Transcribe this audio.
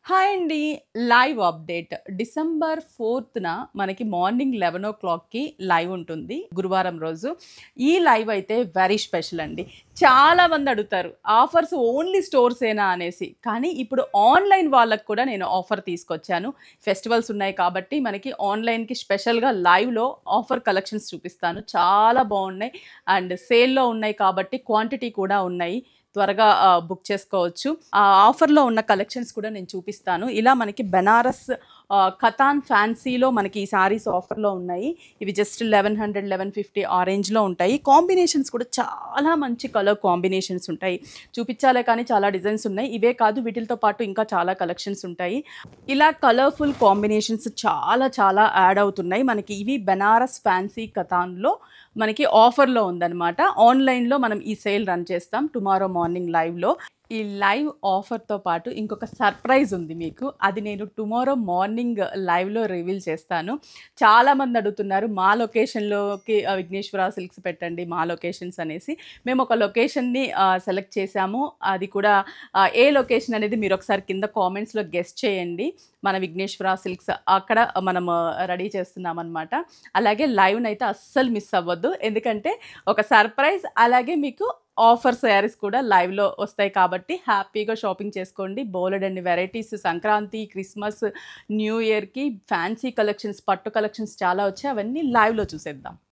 Hi అండి. Live update. December 4న మనకి morning 11:00కి live ఉంటుంది. గురువారం రోజు. ఈ లైవ్ అయితే వెరీ స్పెషల్ అండి. చాలామంది అడుగుతారు ఆఫర్స్ ఓన్లీ స్టోర్సేనా అనేసి. కానీ ఇప్పుడు ఆన్‌లైన్ వాళ్ళకి కూడా నేను ఆఫర్ తీసుకొచ్చాను. ఫెస్టివల్స్ ఉన్నాయి కాబట్టి మనకి ఆన్‌లైన్‌కి స్పెషల్‌గా లైవ్‌లో ఆఫర్ కలెక్షన్స్ చూపిస్తాను. చాలా బాగున్నాయి. అండ్ సేల్‌లో ఉన్నాయి కాబట్టి క్వాంటిటీ కూడా ఉన్నాయి. త్వరగా బుక్ చేసుకోవచ్చు. ఆఫర్‌లో ఉన్న కలెక్షన్స్ కూడా నేను చూపిస్తాను. ఇలా మనకి బెనారస్ కతాన్ ఫ్యాన్సీలో మనకి ఈ సారీస్ ఆఫర్‌లో ఉన్నాయి. ఇవి జస్ట్ 1100, 1150 ఆ రేంజ్‌లో ఉంటాయి. కాంబినేషన్స్ కూడా చాలా మంచి కలర్ కాంబినేషన్స్ ఉంటాయి. చూపించాలే కానీ చాలా డిజైన్స్ ఉన్నాయి. ఇవే కాదు వీటిలతో పాటు ఇంకా చాలా కలెక్షన్స్ ఉంటాయి. ఇలా కలర్‌ఫుల్ కాంబినేషన్స్ చాలా చాలా యాడ్ అవుతున్నాయి. మనకి ఇవి బెనారస్ ఫ్యాన్సీ కతాన్‌లో మనకి ఆఫర్‌లో ఉందన్నమాట. ఆన్‌లైన్‌లో మనం ఈ సేల్ రన్ చేస్తాం టుమారో మార్నింగ్ లైవ్‌లో. ఈ లైవ్ ఆఫర్‌తో పాటు ఇంకొక సర్ప్రైజ్ ఉంది మీకు. అది నేను టుమారో మార్నింగ్ లైవ్‌లో రివీల్ చేస్తాను. చాలామంది అడుగుతున్నారు మా లొకేషన్‌లోకి విఘ్నేశ్వర సిల్క్స్ పెట్టండి మా లొకేషన్స్ అనేసి. మేము ఒక లొకేషన్‌ని సెలెక్ట్ చేశాము. అది కూడా ఏ లొకేషన్ అనేది మీరు ఒకసారి కింద కామెంట్స్‌లో గెస్ చేయండి. మన విఘ్నేశ్వర సిల్క్స్ అక్కడ మనం రెడీ చేస్తున్నామన్నమాట. అలాగే లైవ్‌నైతే అస్సలు మిస్ అవ్వద్దు. ఎందుకంటే ఒక సర్ప్రైజ్ అలాగే మీకు ఆఫర్ శారీస్ కూడా లైవ్‌లో వస్తాయి కాబట్టి హ్యాపీగా షాపింగ్ చేసుకోండి. బోలెడన్ని వెరైటీస్ సంక్రాంతి, క్రిస్మస్, న్యూ ఇయర్‌కి ఫ్యాన్సీ కలెక్షన్స్, పట్టు కలెక్షన్స్ చాలా వచ్చాయి. అవన్నీ లైవ్‌లో చూసేద్దాం.